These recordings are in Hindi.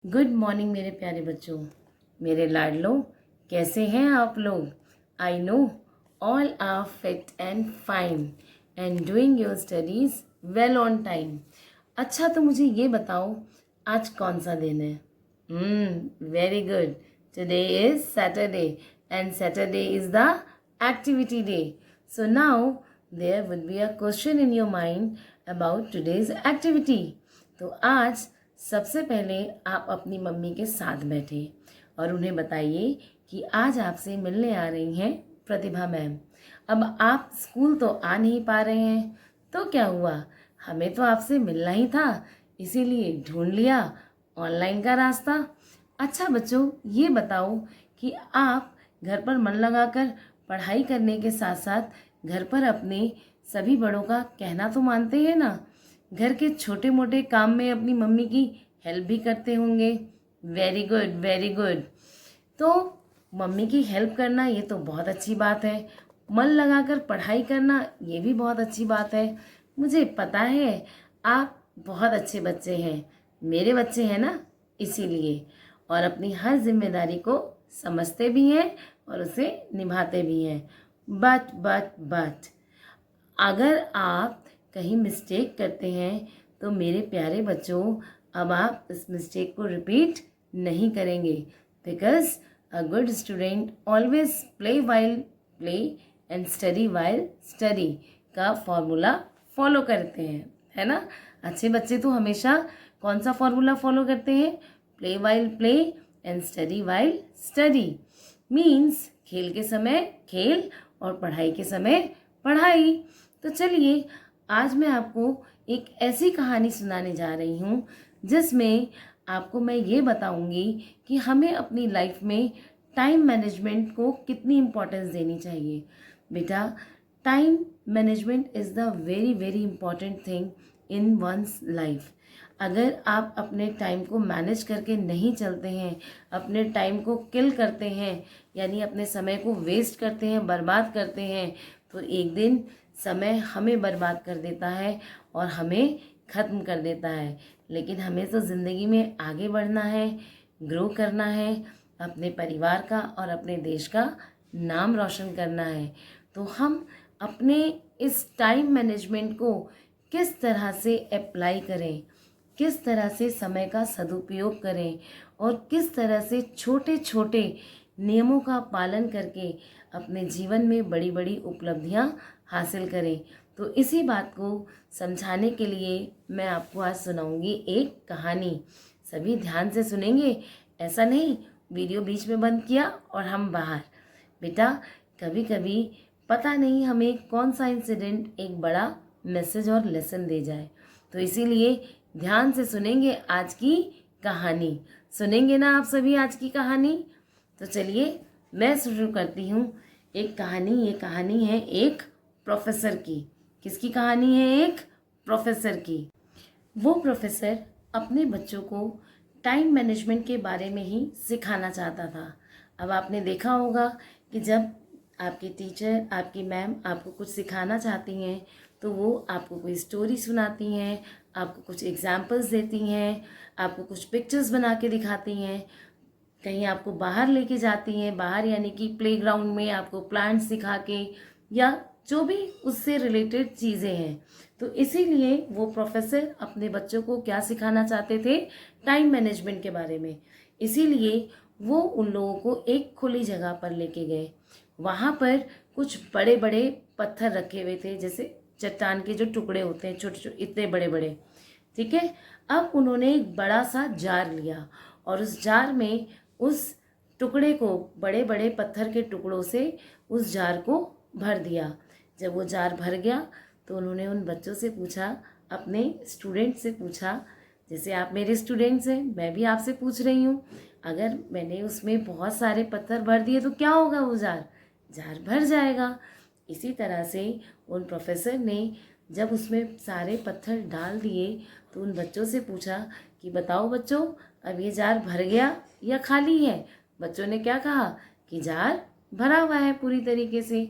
गुड मॉर्निंग मेरे प्यारे बच्चों, मेरे लाडलो, कैसे हैं आप लोग। I know all are fit and fine and doing your studies well on time. अच्छा, तो मुझे ये बताओ आज कौन सा दिन है। Very good. Today is Saturday and Saturday is the activity day. So now there would be a question in your mind about today's activity. तो आज सबसे पहले आप अपनी मम्मी के साथ बैठे और उन्हें बताइए कि आज आपसे मिलने आ रही हैं प्रतिभा मैम। अब आप स्कूल तो आ नहीं पा रहे हैं तो क्या हुआ, हमें तो आपसे मिलना ही था, इसीलिए ढूंढ लिया ऑनलाइन का रास्ता। अच्छा बच्चों, ये बताओ कि आप घर पर मन लगाकर पढ़ाई करने के साथ साथ घर पर अपने सभी बड़ों का कहना तो मानते हैं ना। घर के छोटे मोटे काम में अपनी मम्मी की हेल्प भी करते होंगे। Very good, very good. तो मम्मी की हेल्प करना ये तो बहुत अच्छी बात है। मन लगाकर पढ़ाई करना ये भी बहुत अच्छी बात है। मुझे पता है आप बहुत अच्छे बच्चे हैं, मेरे बच्चे हैं ना, इसीलिए। और अपनी हर जिम्मेदारी को समझते भी हैं और उसे निभाते भी हैं। बट अगर आप कहीं मिस्टेक करते हैं तो मेरे प्यारे बच्चों, अब आप इस मिस्टेक को रिपीट नहीं करेंगे, because a good student always play while play and study while study का फॉर्मूला फॉलो करते हैं, है ना। अच्छे बच्चे तो हमेशा कौन सा फॉर्मूला फॉलो करते हैं, play while play and study while study. Means खेल के समय खेल और पढ़ाई के समय पढ़ाई। तो चलिए आज मैं आपको एक ऐसी कहानी सुनाने जा रही हूँ जिसमें आपको मैं ये बताऊंगी कि हमें अपनी लाइफ में टाइम मैनेजमेंट को कितनी इम्पोर्टेंस देनी चाहिए। बेटा, time management is the very very important thing in one's life. अगर आप अपने टाइम को मैनेज करके नहीं चलते हैं, अपने टाइम को किल करते हैं, यानी अपने समय को वेस्ट करते हैं, बर्बाद करते हैं, तो एक दिन समय हमें बर्बाद कर देता है और हमें ख़त्म कर देता है। लेकिन हमें तो ज़िंदगी में आगे बढ़ना है, ग्रो करना है, अपने परिवार का और अपने देश का नाम रोशन करना है। तो हम अपने इस टाइम मैनेजमेंट को किस तरह से अप्लाई करें, किस तरह से समय का सदुपयोग करें और किस तरह से छोटे छोटे नियमों का पालन करके अपने जीवन में बड़ी बड़ी उपलब्धियां हासिल करें। तो इसी बात को समझाने के लिए मैं आपको आज सुनाऊंगी एक कहानी। सभी ध्यान से सुनेंगे, ऐसा नहीं वीडियो बीच में बंद किया और हम बाहर। बेटा, कभी कभी पता नहीं हमें कौन सा इंसिडेंट एक बड़ा मैसेज और लेसन दे जाए, तो इसीलिए ध्यान से सुनेंगे आज की कहानी। सुनेंगे ना आप सभी आज की कहानी। तो चलिए मैं शुरू करती हूँ एक कहानी। ये कहानी है एक प्रोफेसर की। किसकी कहानी है? एक प्रोफेसर की। वो प्रोफेसर अपने बच्चों को टाइम मैनेजमेंट के बारे में ही सिखाना चाहता था। अब आपने देखा होगा कि जब आपकी टीचर, आपकी मैम आपको कुछ सिखाना चाहती हैं तो वो आपको कोई स्टोरी सुनाती हैं, आपको कुछ एग्जाम्पल्स देती हैं, आपको कुछ पिक्चर्स बना के दिखाती हैं, कहीं आपको बाहर लेके जाती हैं, बाहर यानी कि प्लेग्राउंड में आपको प्लांट्स दिखा के, या जो भी उससे रिलेटेड चीज़ें हैं। तो इसीलिए वो प्रोफेसर अपने बच्चों को क्या सिखाना चाहते थे? टाइम मैनेजमेंट के बारे में। इसीलिए वो उन लोगों को एक खुली जगह पर लेके गए। वहाँ पर कुछ बड़े बड़े पत्थर रखे हुए थे, जैसे चट्टान के जो टुकड़े होते हैं, छोटे छोटे, इतने बड़े बड़े। ठीक है। अब उन्होंने एक बड़ा सा जार लिया और उस जार में उस टुकड़े को, बड़े बड़े पत्थर के टुकड़ों से उस जार को भर दिया। जब वो जार भर गया तो उन्होंने उन बच्चों से पूछा, अपने स्टूडेंट से पूछा, जैसे आप मेरे स्टूडेंट्स हैं, मैं भी आपसे पूछ रही हूँ, अगर मैंने उसमें बहुत सारे पत्थर भर दिए तो क्या होगा? वो जार भर जाएगा। इसी तरह से उन प्रोफेसर ने जब उसमें सारे पत्थर डाल दिए तो उन बच्चों से पूछा कि बताओ बच्चों, अब ये जार भर गया या खाली है? बच्चों ने क्या कहा कि जार भरा हुआ है पूरी तरीके से।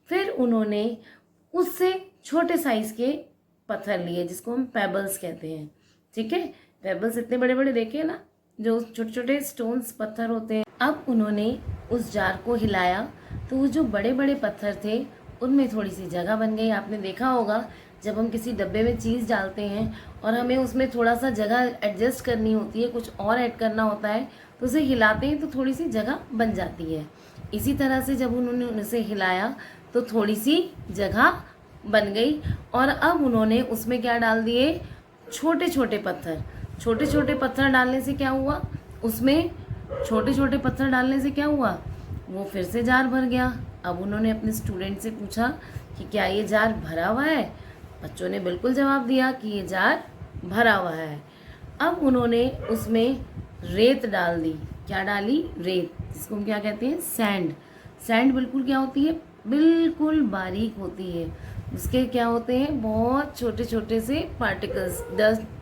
फिर उन्होंने उससे छोटे साइज के पत्थर लिए, जिसको हम पेबल्स कहते हैं। ठीक है, पेबल्स इतने बड़े बड़े देखे ना, जो छोटे छोटे स्टोन्स पत्थर होते हैं। अब उन्होंने उस जार को हिलाया तो वो जो बड़े बड़े पत्थर थे उनमें थोड़ी सी जगह बन गई। आपने देखा होगा जब हम किसी डब्बे में चीज़ डालते हैं और हमें उसमें थोड़ा सा जगह एडजस्ट करनी होती है, कुछ और ऐड करना होता है, तो उसे हिलाते हैं तो थोड़ी सी जगह बन जाती है। इसी तरह से जब उन्होंने उसे हिलाया तो थोड़ी सी जगह बन गई और अब उन्होंने उसमें क्या डाल दिए, छोटे छोटे पत्थर। छोटे छोटे पत्थर डालने से क्या हुआ, उसमें छोटे छोटे पत्थर डालने से क्या हुआ, वो फिर से जार भर गया। अब उन्होंने अपने स्टूडेंट से पूछा कि क्या ये जार भरा हुआ है। बच्चों ने बिल्कुल जवाब दिया कि ये जार भरा हुआ है। अब उन्होंने उसमें रेत डाल दी। क्या डाली, रेत, जिसको हम क्या कहते हैं, सैंड। सैंड बिल्कुल क्या होती है, बिल्कुल बारीक होती है। उसके क्या होते हैं, बहुत छोटे छोटे से पार्टिकल्स,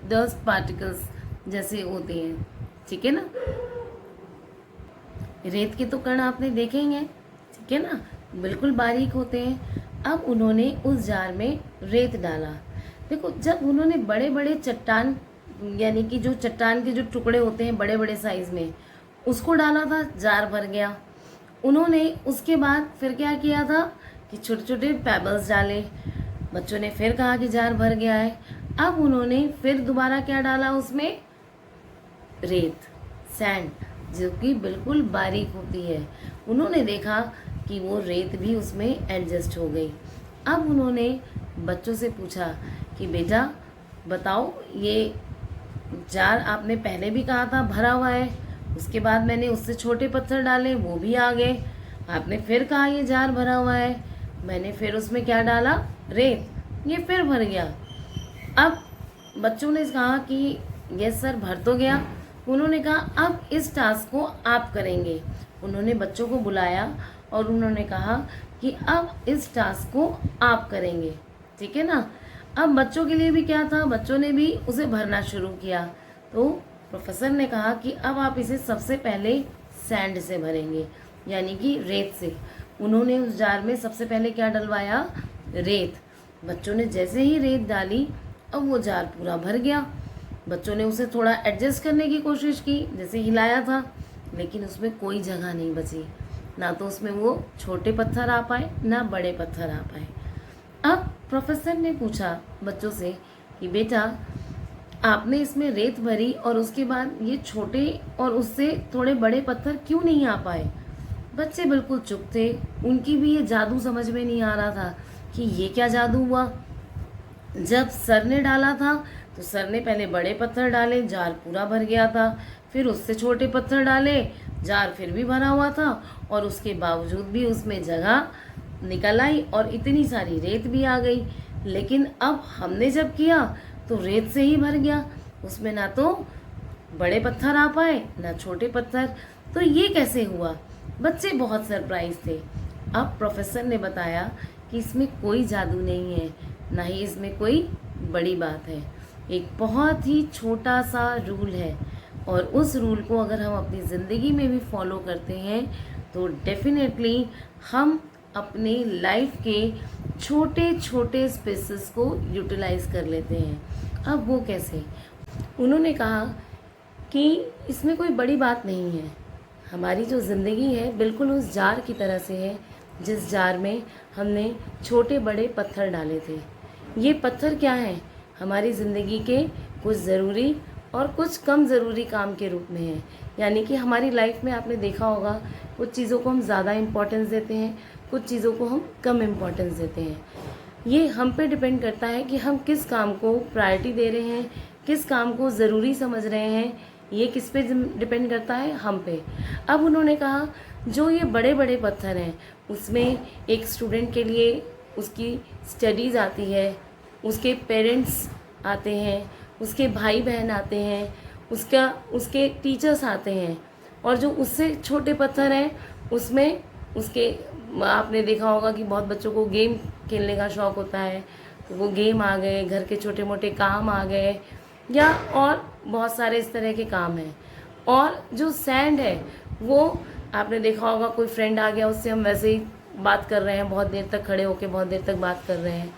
डस्ट पार्टिकल्स जैसे होते हैं, ठीक है ना। रेत के तो कण आपने देखे ही हैं, ठीक है ना, बिल्कुल बारीक होते हैं। अब उन्होंने उस जार में रेत डाला। देखो, जब उन्होंने बड़े बड़े चट्टान, यानी कि जो चट्टान के जो टुकड़े होते हैं बड़े बड़े साइज में, उसको डाला था, जार भर गया। उन्होंने उसके बाद फिर क्या किया था कि छोटे छोटे पेबल्स डाले। बच्चों ने फिर कहा कि जार भर गया है। अब उन्होंने फिर दोबारा क्या डाला, उसमें रेत, सैंड, जो कि बिल्कुल बारीक होती है। उन्होंने देखा कि वो रेत भी उसमें एडजस्ट हो गई। अब उन्होंने बच्चों से पूछा कि बेटा बताओ, ये जार आपने पहले भी कहा था भरा हुआ है, उसके बाद मैंने उससे छोटे पत्थर डाले, वो भी आ गए। आपने फिर कहा ये जार भरा हुआ है, मैंने फिर उसमें क्या डाला, रेत, ये फिर भर गया। अब बच्चों ने कहा कि यस सर, भर तो गया। उन्होंने कहा अब इस टास्क को आप करेंगे। उन्होंने बच्चों को बुलाया और उन्होंने कहा कि अब इस टास्क को आप करेंगे, ठीक है ना। अब बच्चों के लिए भी क्या था, बच्चों ने भी उसे भरना शुरू किया। तो प्रोफेसर ने कहा कि अब आप इसे सबसे पहले सैंड से भरेंगे, यानी कि रेत से। उन्होंने उस जार में सबसे पहले क्या डलवाया, रेत। बच्चों ने जैसे ही रेत डाली, अब वो जार पूरा भर गया। बच्चों ने उसे थोड़ा एडजस्ट करने की कोशिश की, जैसे हिलाया था, लेकिन उसमें कोई जगह नहीं बची। ना तो उसमें वो छोटे पत्थर आ पाए, ना बड़े पत्थर आ पाए। अब प्रोफेसर ने पूछा बच्चों से कि बेटा आपने इसमें रेत भरी और उसके बाद ये छोटे और उससे थोड़े बड़े पत्थर क्यों नहीं आ पाए। बच्चे बिल्कुल चुप थे, उनकी भी ये जादू समझ में नहीं आ रहा था कि ये क्या जादू हुआ। जब सर ने डाला था तो सर ने पहले बड़े पत्थर डाले, जार पूरा भर गया था। फिर उससे छोटे पत्थर डाले, जार फिर भी भरा हुआ था, और उसके बावजूद भी उसमें जगह निकल आई और इतनी सारी रेत भी आ गई। लेकिन अब हमने जब किया तो रेत से ही भर गया, उसमें ना तो बड़े पत्थर आ पाए ना छोटे पत्थर। तो ये कैसे हुआ। बच्चे बहुत सरप्राइज थे। अब प्रोफेसर ने बताया कि इसमें कोई जादू नहीं है, ना ही इसमें कोई बड़ी बात है। एक बहुत ही छोटा सा रूल है, और उस रूल को अगर हम अपनी ज़िंदगी में भी फॉलो करते हैं तो डेफिनेटली हम अपने लाइफ के छोटे छोटे स्पेसेस को यूटिलाइज कर लेते हैं। अब वो कैसे। उन्होंने कहा कि इसमें कोई बड़ी बात नहीं है। हमारी जो ज़िंदगी है बिल्कुल उस जार की तरह से है जिस जार में हमने छोटे बड़े पत्थर डाले थे। ये पत्थर क्या हैं, हमारी ज़िंदगी के कुछ ज़रूरी और कुछ कम ज़रूरी काम के रूप में है। यानी कि हमारी लाइफ में आपने देखा होगा कुछ चीज़ों को हम ज़्यादा इम्पोर्टेंस देते हैं, कुछ चीज़ों को हम कम इम्पोर्टेंस देते हैं। ये हम पे डिपेंड करता है कि हम किस काम को प्रायोरिटी दे रहे हैं, किस काम को ज़रूरी समझ रहे हैं। ये किस पे डिपेंड करता है, हम पे। अब उन्होंने कहा जो ये बड़े बड़े पत्थर हैं उसमें एक स्टूडेंट के लिए उसकी स्टडीज़ आती है, उसके पेरेंट्स आते हैं, उसके भाई बहन आते हैं, उसके टीचर्स आते हैं। और जो उससे छोटे पत्थर हैं उसमें उसके, आपने देखा होगा कि बहुत बच्चों को गेम खेलने का शौक़ होता है, तो वो गेम आ गए, घर के छोटे मोटे काम आ गए, या और बहुत सारे इस तरह के काम हैं। और जो सैंड है वो आपने देखा होगा कोई फ्रेंड आ गया, उससे हम वैसे ही बात कर रहे हैं, बहुत देर तक खड़े होकर बहुत देर तक बात कर रहे हैं,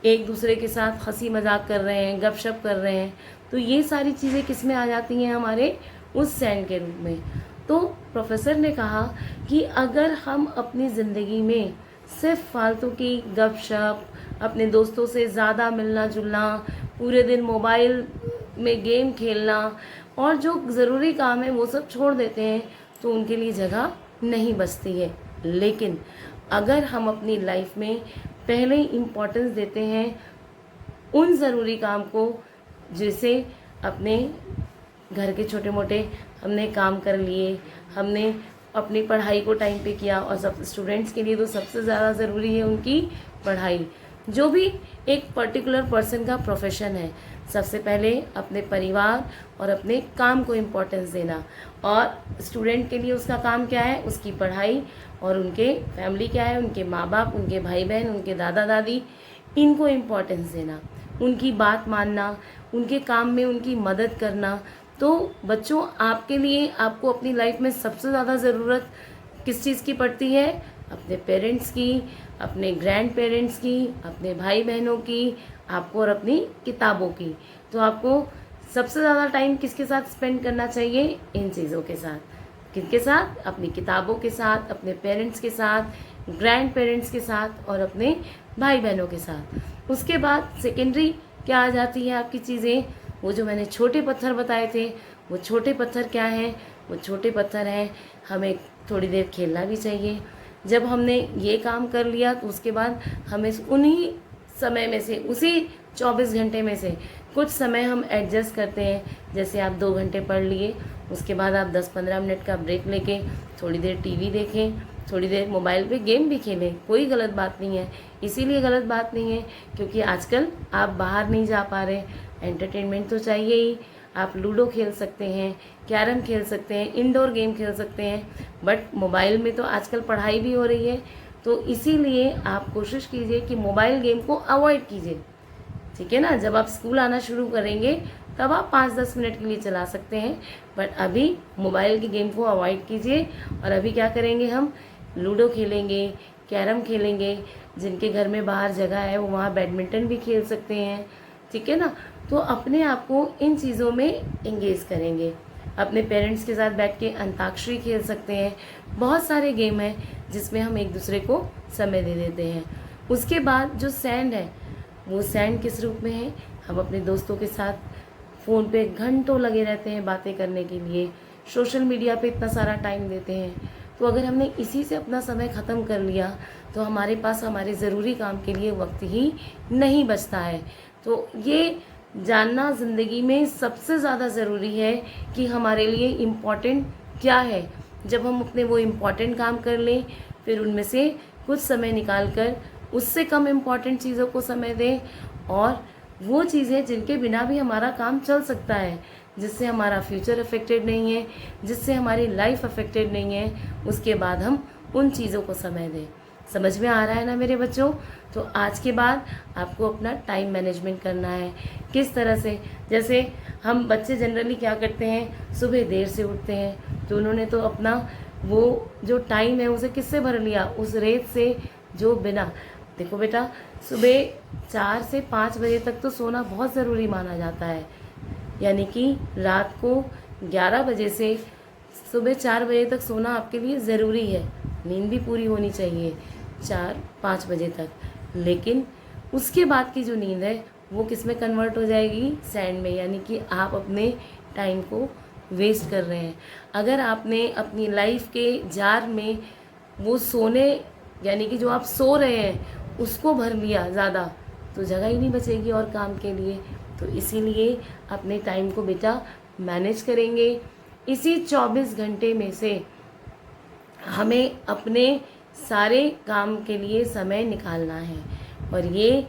एक दूसरे के साथ हंसी मजाक कर रहे हैं, गपशप कर रहे हैं। तो ये सारी चीज़ें किस में आ जाती हैं, हमारे उस सैंड के रूप में। तो प्रोफेसर ने कहा कि अगर हम अपनी ज़िंदगी में सिर्फ फालतू की गपशप, अपने दोस्तों से ज़्यादा मिलना जुलना, पूरे दिन मोबाइल में गेम खेलना और जो ज़रूरी काम है वो सब छोड़ देते हैं तो उनके लिए जगह नहीं बचती है। लेकिन अगर हम अपनी लाइफ में पहले ही इम्पोर्टेंस देते हैं उन ज़रूरी काम को, जैसे अपने घर के छोटे मोटे हमने काम कर लिए, हमने अपनी पढ़ाई को टाइम पे किया, और सब स्टूडेंट्स के लिए तो सबसे ज़्यादा ज़रूरी है उनकी पढ़ाई। जो भी एक पर्टिकुलर पर्सन का प्रोफेशन है, सबसे पहले अपने परिवार और अपने काम को इम्पोर्टेंस देना, और स्टूडेंट के लिए उसका काम क्या है, उसकी पढ़ाई, और उनके फैमिली क्या है, उनके माँ बाप, उनके भाई बहन, उनके दादा दादी, इनको इम्पोर्टेंस देना, उनकी बात मानना, उनके काम में उनकी मदद करना। तो बच्चों, आपके लिए आपको अपनी लाइफ में सबसे ज़्यादा ज़रूरत किस चीज़ की पड़ती है? अपने पेरेंट्स की, अपने ग्रैंड पेरेंट्स की, अपने भाई बहनों की, आपको और अपनी किताबों की। तो आपको सबसे ज़्यादा टाइम किसके साथ स्पेंड करना चाहिए? इन चीज़ों के साथ। किनके साथ? अपनी किताबों के साथ, अपने पेरेंट्स के साथ, ग्रैंड पेरेंट्स के साथ और अपने भाई बहनों के साथ। उसके बाद सेकेंडरी क्या आ जाती है आपकी चीज़ें? वो जो मैंने छोटे पत्थर बताए थे, वो छोटे पत्थर क्या हैं? वो छोटे पत्थर हैं, हमें थोड़ी देर खेलना भी चाहिए। जब हमने ये काम कर लिया तो उसके बाद हमें उन्हीं समय में से, उसी 24 घंटे में से कुछ समय हम एडजस्ट करते हैं। जैसे आप 2 घंटे पढ़ लिए, उसके बाद आप 10-15 मिनट का ब्रेक लेके थोड़ी देर टीवी देखें, थोड़ी देर मोबाइल पे गेम भी खेलें, कोई गलत बात नहीं है। इसीलिए गलत बात नहीं है क्योंकि आजकल आप बाहर नहीं जा पा रहे, एंटरटेनमेंट तो चाहिए ही। आप लूडो खेल सकते हैं, कैरम खेल सकते हैं, इंडोर गेम खेल सकते हैं, बट मोबाइल में तो आजकल पढ़ाई भी हो रही है। तो इसीलिए आप कोशिश कीजिए कि मोबाइल गेम को अवॉइड कीजिए, ठीक है ना। जब आप स्कूल आना शुरू करेंगे तब आप 5-10 मिनट के लिए चला सकते हैं, बट अभी मोबाइल की गेम को अवॉइड कीजिए। और अभी क्या करेंगे, हम लूडो खेलेंगे, कैरम खेलेंगे, जिनके घर में बाहर जगह है वो वहाँ बैडमिंटन भी खेल सकते हैं, ठीक है ना। तो अपने आप को इन चीज़ों में एंगेज करेंगे। अपने पेरेंट्स के साथ बैठ के अंताक्षरी खेल सकते हैं। बहुत सारे गेम हैं जिसमें हम एक दूसरे को समय दे देते हैं। उसके बाद जो सैंड है, वो सैंड किस रूप में है? हम अपने दोस्तों के साथ फ़ोन पे घंटों लगे रहते हैं बातें करने के लिए, सोशल मीडिया पे इतना सारा टाइम देते हैं। तो अगर हमने इसी से अपना समय ख़त्म कर लिया तो हमारे पास हमारे ज़रूरी काम के लिए वक्त ही नहीं बचता है। तो ये जानना ज़िंदगी में सबसे ज़्यादा ज़रूरी है कि हमारे लिए इम्पॉर्टेंट क्या है। जब हम अपने वो इम्पॉर्टेंट काम कर लें, फिर उनमें से कुछ समय निकाल कर उससे कम इम्पॉर्टेंट चीज़ों को समय दें, और वो चीज़ें जिनके बिना भी हमारा काम चल सकता है, जिससे हमारा फ्यूचर अफेक्टेड नहीं है, जिससे हमारी लाइफ अफेक्टेड नहीं है, उसके बाद हम उन चीज़ों को समय दें। समझ में आ रहा है ना मेरे बच्चों? तो आज के बाद आपको अपना टाइम मैनेजमेंट करना है। किस तरह से? जैसे हम बच्चे जनरली क्या करते हैं, सुबह देर से उठते हैं, तो उन्होंने तो अपना वो जो टाइम है उसे किससे भर लिया? उस रेत से जो बिना, देखो बेटा, सुबह 4 से 5 बजे तक तो सोना बहुत ज़रूरी माना जाता है, यानी कि रात को 11 बजे से सुबह 4 बजे तक सोना आपके लिए ज़रूरी है। नींद भी पूरी होनी चाहिए 4-5 बजे तक। लेकिन उसके बाद की जो नींद है वो किस में कन्वर्ट हो जाएगी? सैंड में, यानी कि आप अपने टाइम को वेस्ट कर रहे हैं। अगर आपने अपनी लाइफ के जार में वो सोने, यानी कि जो आप सो रहे हैं उसको भर लिया ज़्यादा, तो जगह ही नहीं बचेगी और काम के लिए। तो इसीलिए अपने टाइम को बेटा मैनेज करेंगे। इसी 24 घंटे में से हमें अपने सारे काम के लिए समय निकालना है, और ये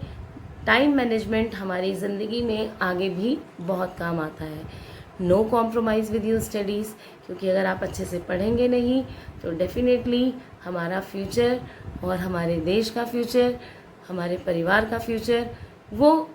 टाइम मैनेजमेंट हमारी ज़िंदगी में आगे भी बहुत काम आता है। No compromise with your studies, क्योंकि अगर आप अच्छे से पढ़ेंगे नहीं तो डेफिनेटली हमारा फ्यूचर और हमारे देश का फ्यूचर, हमारे परिवार का फ्यूचर, वो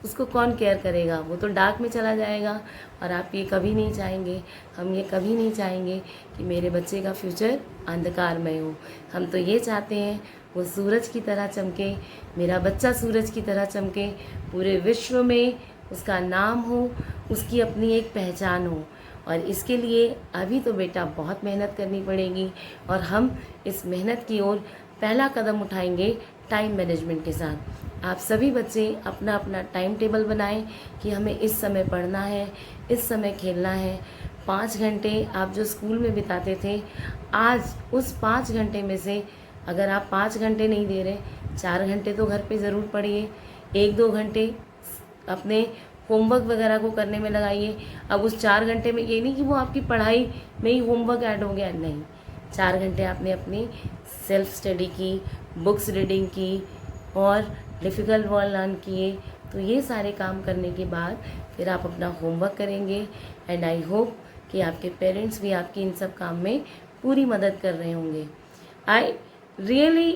उसको कौन केयर करेगा? वो तो डार्क में चला जाएगा। और आप ये कभी नहीं चाहेंगे, हम ये कभी नहीं चाहेंगे कि मेरे बच्चे का फ्यूचर अंधकारमय हो। हम तो ये चाहते हैं वो सूरज की तरह चमके, मेरा बच्चा सूरज की तरह चमके, पूरे विश्व में उसका नाम हो, उसकी अपनी एक पहचान हो। और इसके लिए अभी तो बेटा बहुत मेहनत करनी पड़ेगी और हम इस मेहनत की ओर पहला कदम उठाएंगे टाइम मैनेजमेंट के साथ। आप सभी बच्चे अपना अपना टाइम टेबल बनाएं कि हमें इस समय पढ़ना है, इस समय खेलना है। 5 घंटे आप जो स्कूल में बिताते थे, आज उस 5 घंटे में से अगर आप 5 घंटे नहीं दे रहे, 4 घंटे तो घर पे ज़रूर पढ़िए। 1-2 घंटे अपने होमवर्क वगैरह को करने में लगाइए। अब उस 4 घंटे में ये नहीं कि वो आपकी पढ़ाई में ही होमवर्क ऐड हो गया, नहीं। 4 घंटे आपने अपनी सेल्फ स्टडी की, बुक्स रीडिंग की और डिफ़िकल्ट वर्ड लर्न किए। तो ये सारे काम करने के बाद फिर आप अपना होमवर्क करेंगे। एंड आई होप कि आपके पेरेंट्स भी आपकी इन सब काम में पूरी मदद कर रहे होंगे। I really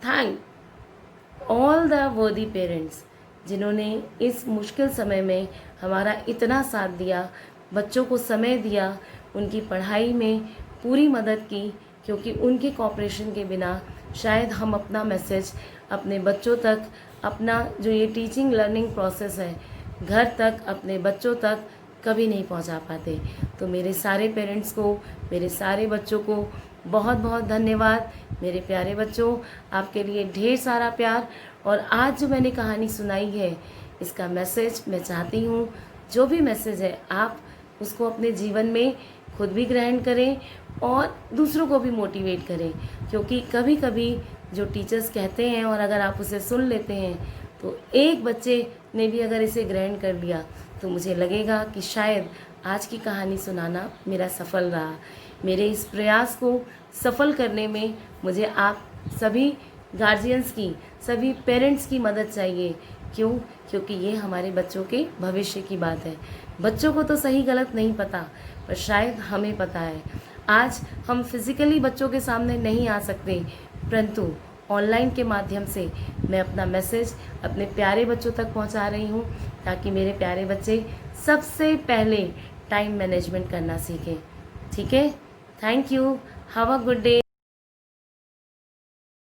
thank all the वर्दी पेरेंट्स जिन्होंने इस मुश्किल समय में हमारा इतना साथ दिया, बच्चों को समय दिया, उनकी पढ़ाई में पूरी मदद की, क्योंकि उनके कोऑपरेशन के बिना शायद हम अपना मैसेज अपने बच्चों तक, अपना जो ये टीचिंग लर्निंग प्रोसेस है, घर तक, अपने बच्चों तक कभी नहीं पहुंचा पाते। तो मेरे सारे पेरेंट्स को, मेरे सारे बच्चों को बहुत बहुत धन्यवाद। मेरे प्यारे बच्चों, आपके लिए ढेर सारा प्यार। और आज जो मैंने कहानी सुनाई है, इसका मैसेज मैं चाहती हूँ, जो भी मैसेज है आप उसको अपने जीवन में खुद भी ग्रहण करें और दूसरों को भी मोटिवेट करें। क्योंकि कभी कभी जो टीचर्स कहते हैं और अगर आप उसे सुन लेते हैं, तो एक बच्चे ने भी अगर इसे ग्रहण कर लिया, तो मुझे लगेगा कि शायद आज की कहानी सुनाना मेरा सफल रहा। मेरे इस प्रयास को सफल करने में मुझे आप सभी गार्जियंस की, सभी पेरेंट्स की मदद चाहिए। क्यों? क्योंकि ये हमारे बच्चों के भविष्य की बात है। बच्चों को तो सही गलत नहीं पता, पर शायद हमें पता है। आज हम फिज़िकली बच्चों के सामने नहीं आ सकते, परंतु ऑनलाइन के माध्यम से मैं अपना मैसेज अपने प्यारे बच्चों तक पहुंचा रही हूं, ताकि मेरे प्यारे बच्चे सबसे पहले टाइम मैनेजमेंट करना सीखें। ठीक है? Thank you. Have a good day.